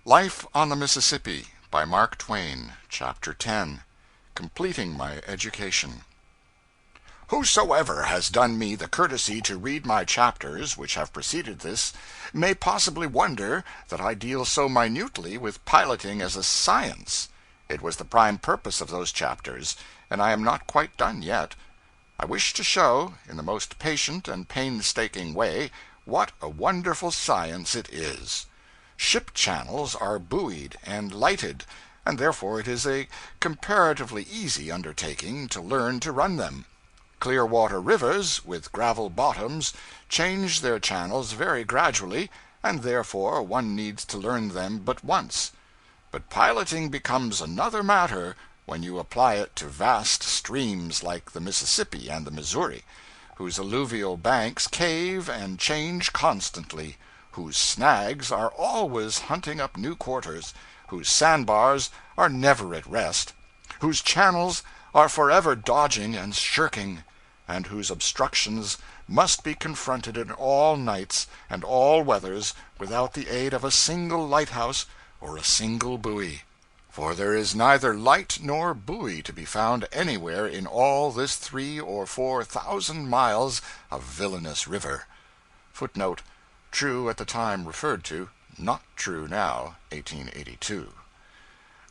Life on the Mississippi by Mark Twain, Chapter 10. Completing My Education. Whosoever has done me the courtesy to read my chapters which have preceded this may possibly wonder that I deal so minutely with piloting as a science. It was the prime purpose of those chapters, and I am not quite done yet. I wish to show, in the most patient and painstaking way, what a wonderful science it is. Ship channels are buoyed and lighted, and therefore it is a comparatively easy undertaking to learn to run them. Clear water rivers, with gravel bottoms, change their channels very gradually, and therefore one needs to learn them but once. But piloting becomes another matter when you apply it to vast streams like the Mississippi and the Missouri, whose alluvial banks cave and change constantly, whose snags are always hunting up new quarters, whose sandbars are never at rest, whose channels are forever dodging and shirking, and whose obstructions must be confronted in all nights and all weathers without the aid of a single lighthouse or a single buoy. For there is neither light nor buoy to be found anywhere in all this 3,000 or 4,000 miles of villainous river. Footnote: true at the time referred to, not true now, 1882.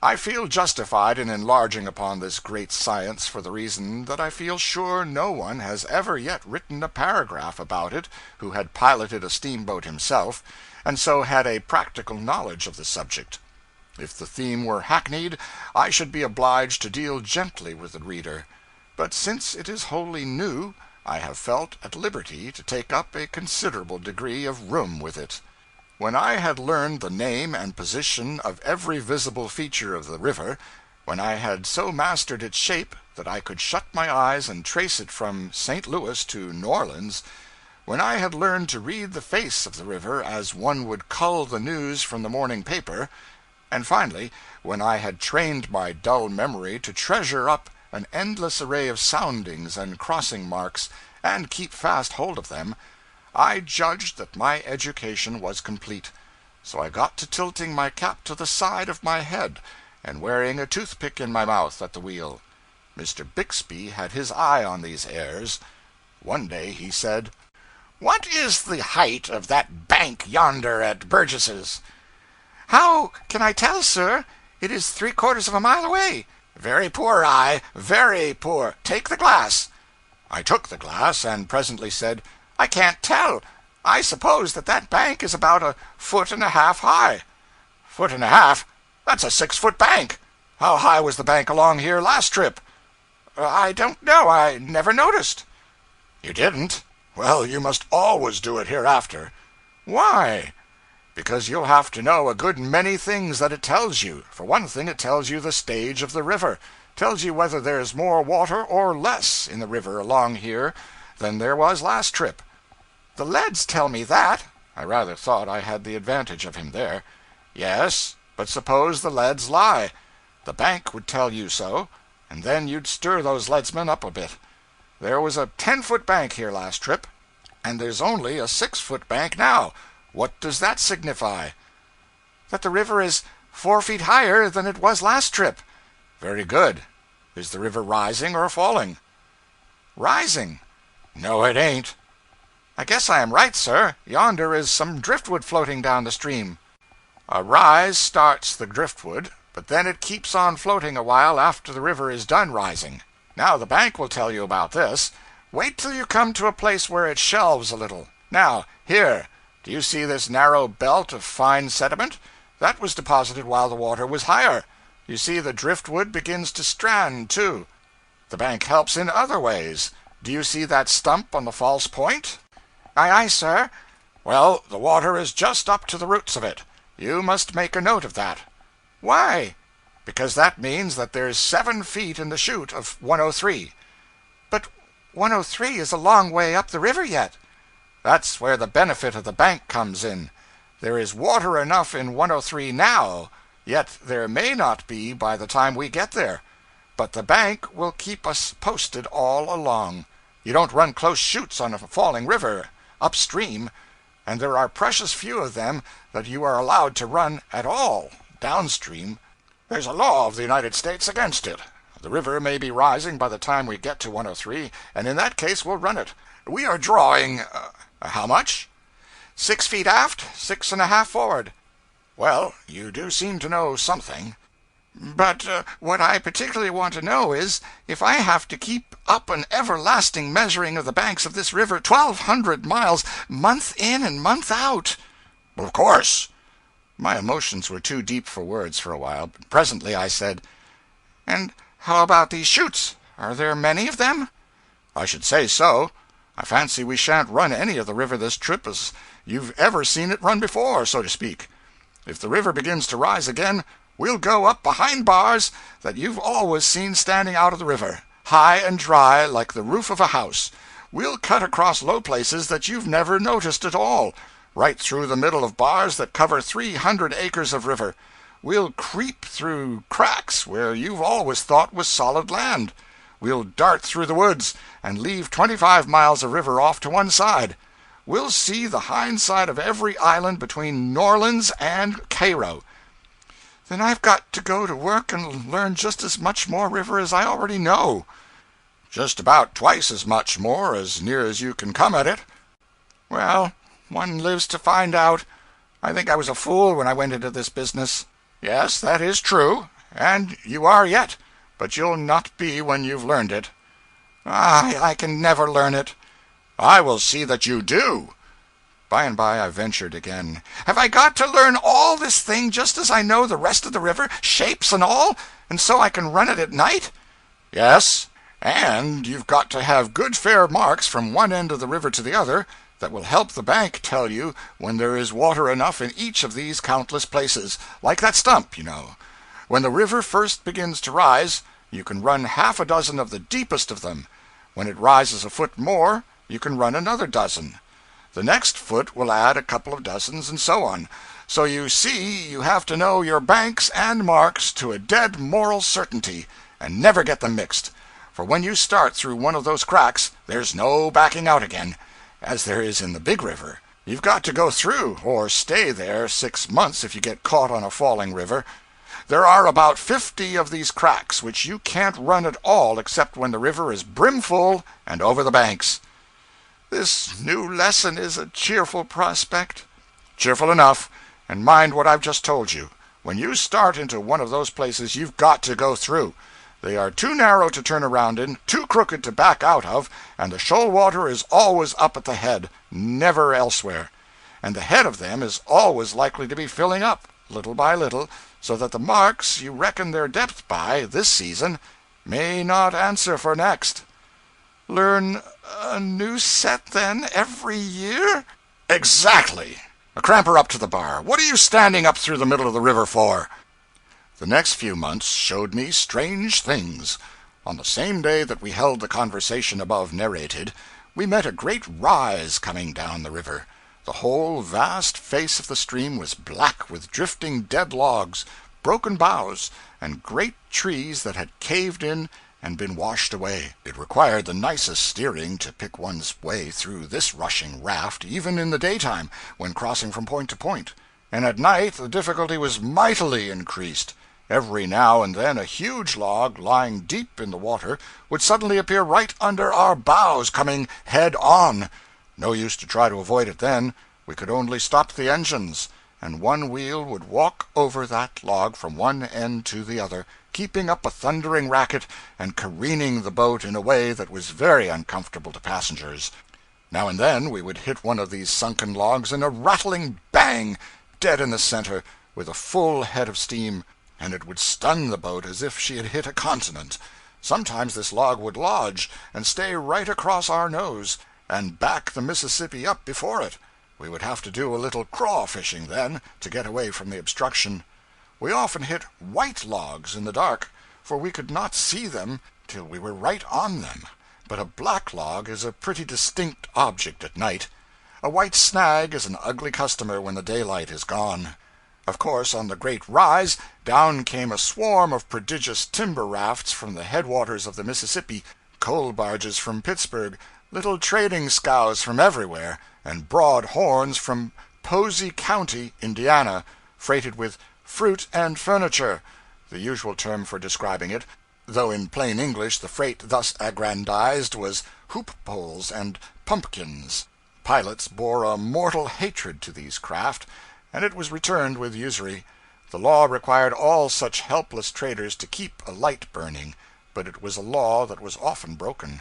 I feel justified in enlarging upon this great science for the reason that I feel sure no one has ever yet written a paragraph about it who had piloted a steamboat himself, and so had a practical knowledge of the subject. If the theme were hackneyed, I should be obliged to deal gently with the reader; but since it is wholly new, I have felt at liberty to take up a considerable degree of room with it. When I had learned the name and position of every visible feature of the river, when I had so mastered its shape that I could shut my eyes and trace it from St. Louis to New Orleans, when I had learned to read the face of the river as one would cull the news from the morning paper, and finally, when I had trained my dull memory to treasure up an endless array of soundings and crossing marks, and keep fast hold of them, I judged that my education was complete. So I got to tilting my cap to the side of my head, and wearing a toothpick in my mouth at the wheel. Mr. Bixby had his eye on these airs. One day he said: "What is the height of that bank yonder at Burgess's?" "How can I tell, sir? It is 3/4 of a mile away." "Very poor eye, very poor. Take the glass." I took the glass, and presently said, "I can't tell. I suppose that bank is about 1.5 feet high." "1.5 feet? That's a 6-foot bank. How high was the bank along here last trip?" "I don't know. I never noticed." "You didn't? Well, you must always do it hereafter." "Why?" "Because you'll have to know a good many things that it tells you. For one thing, it tells you the stage of the river; tells you whether there's more water or less in the river along here than there was last trip." "The leads tell me that." I rather thought I had the advantage of him there. "Yes, but suppose the leads lie. The bank would tell you so, and then you'd stir those leadsmen up a bit. There was a 10-foot bank here last trip, and there's only a 6-foot bank now. What does that signify?" "That the river is 4 feet higher than it was last trip." "Very good. Is the river rising or falling?" "Rising." "No, it ain't." "I guess I am right, sir. Yonder is some driftwood floating down the stream." "A rise starts the driftwood, but then it keeps on floating a while after the river is done rising. Now the bank will tell you about this. Wait till you come to a place where it shelves a little. Now, here. Do you see this narrow belt of fine sediment? That was deposited while the water was higher. You see the driftwood begins to strand, too. The bank helps in other ways. Do you see that stump on the false point?" "Aye, aye, sir." "Well, the water is just up to the roots of it. You must make a note of that." "Why?" "Because that means that there's 7 feet in the chute of 103. "But 103 is a long way up the river yet." "That's where the benefit of the bank comes in. There is water enough in 103 now, yet there may not be by the time we get there. But the bank will keep us posted all along. You don't run close chutes on a falling river, upstream. and there are precious few of them that you are allowed to run at all downstream. There's a law of the United States against it. The river may be rising by the time we get to 103, and in that case we'll run it. We are drawing how much? 6 feet aft, 6.5 forward. Well, you do seem to know something. But what I particularly want to know is, if I have to keep up an everlasting measuring of the banks of this river 1,200 miles, month in and month out. Well, of course. My emotions were too deep for words for a while. Presently I said, "And how about these chutes? Are there many of them?" "I should say so. I fancy we shan't run any of the river this trip as you've ever seen it run before, so to speak. If the river begins to rise again, we'll go up behind bars that you've always seen standing out of the river, high and dry like the roof of a house. We'll cut across low places that you've never noticed at all, right through the middle of bars that cover 300 acres of river. We'll creep through cracks where you've always thought was solid land. We'll dart through the woods and leave 25 miles of river off to one side. We'll see the hind side of every island between New Orleans and Cairo." "Then I've got to go to work and learn just as much more river as I already know." "Just about twice as much more, as near as you can come at it." "Well, one lives to find out. I think I was a fool when I went into this business." "Yes, that is true, and you are yet, but you'll not be when you've learned it." "I can never learn it." "I will see that you do." By and by I ventured again. "Have I got to learn all this thing just as I know the rest of the river, shapes and all, and so I can run it at night?" "Yes, and you've got to have good fair marks from one end of the river to the other that will help the bank tell you when there is water enough in each of these countless places, like that stump, you know. When the river first begins to rise, you can run half a dozen of the deepest of them. When it rises a foot more, you can run another dozen. The next foot will add a couple of dozens, and so on. So you see you have to know your banks and marks to a dead moral certainty, and never get them mixed. For when you start through one of those cracks, there's no backing out again, as there is in the big river. You've got to go through, or stay there 6 months if you get caught on a falling river. There are about 50 of these cracks which you can't run at all except when the river is brimful and over the banks." "This new lesson is a cheerful prospect." "Cheerful enough. And mind what I've just told you. When you start into one of those places, you've got to go through. They are too narrow to turn around in, too crooked to back out of, and the shoal water is always up at the head, never elsewhere. And the head of them is always likely to be filling up, little by little, so that the marks you reckon their depth by, this season, may not answer for next." "Learn a new set, then, every year?" "Exactly. Cramp her up to the bar. What are you standing up through the middle of the river for?" The next few months showed me strange things. On the same day that we held the conversation above narrated, we met a great rise coming down the river. The whole vast face of the stream was black with drifting dead logs, broken boughs, and great trees that had caved in and been washed away. It required the nicest steering to pick one's way through this rushing raft, even in the daytime, when crossing from point to point. And at night the difficulty was mightily increased. Every now and then a huge log, lying deep in the water, would suddenly appear right under our bows, coming head on. No use to try to avoid it then. We could only stop the engines, and one wheel would walk over that log from one end to the other, keeping up a thundering racket and careening the boat in a way that was very uncomfortable to passengers. Now and then we would hit one of these sunken logs in a rattling bang, dead in the center, with a full head of steam, and it would stun the boat as if she had hit a continent. Sometimes this log would lodge and stay right across our nose, and back the Mississippi up before it. We would have to do a little craw fishing then, to get away from the obstruction. We often hit white logs in the dark, for we could not see them till we were right on them. But a black log is a pretty distinct object at night. A white snag is an ugly customer when the daylight is gone. Of course, on the great rise, down came a swarm of prodigious timber rafts from the headwaters of the Mississippi, coal barges from Pittsburgh, little trading scows from everywhere, and broad horns from Posey County, Indiana, freighted with fruit and furniture, the usual term for describing it, though in plain English the freight thus aggrandized was hoop poles and pumpkins. Pilots bore a mortal hatred to these craft, and it was returned with usury. The law required all such helpless traders to keep a light burning, but it was a law that was often broken.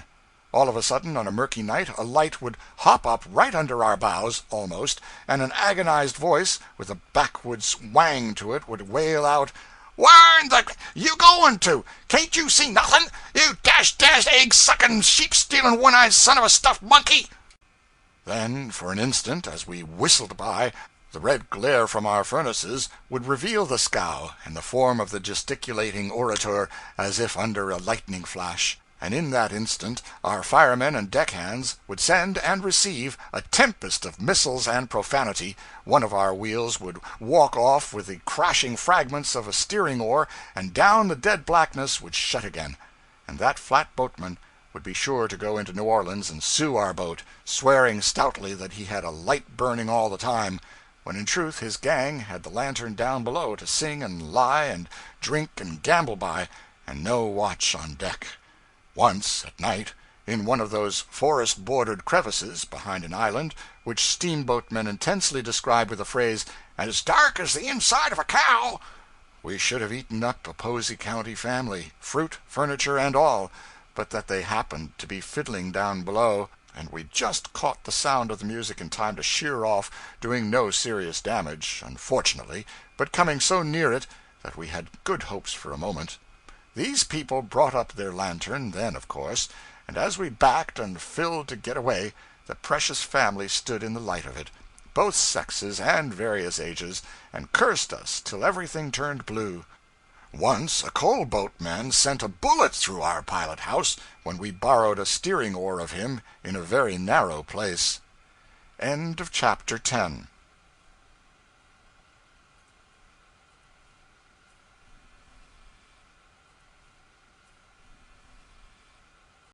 All of a sudden, on a murky night, a light would hop up right under our bows, almost, and an agonized voice, with a backwoods wang to it, would wail out, "Where in the you going to? Can't you see nothing? You dash egg-sucking, sheep-stealing, one-eyed son of a stuffed monkey!" Then, for an instant, as we whistled by, the red glare from our furnaces would reveal the scow and the form of the gesticulating orator as if under a lightning flash, and in that instant our firemen and deckhands would send and receive a tempest of missiles and profanity, one of our wheels would walk off with the crashing fragments of a steering oar, and down the dead blackness would shut again, and that flatboatman would be sure to go into New Orleans and sue our boat, swearing stoutly that he had a light burning all the time, when in truth his gang had the lantern down below to sing and lie and drink and gamble by, and no watch on deck. Once, at night, in one of those forest-bordered crevices behind an island, which steamboatmen intensely describe with the phrase, "as dark as the inside of a cow," we should have eaten up a Posey County family, fruit, furniture, and all, but that they happened to be fiddling down below, and we just caught the sound of the music in time to sheer off, doing no serious damage, unfortunately, but coming so near it that we had good hopes for a moment. These people brought up their lantern, then, of course, and as we backed and filled to get away, the precious family stood in the light of it, both sexes and various ages, and cursed us till everything turned blue. Once a coal-boatman sent a bullet through our pilot-house when we borrowed a steering oar of him in a very narrow place. End of chapter 10.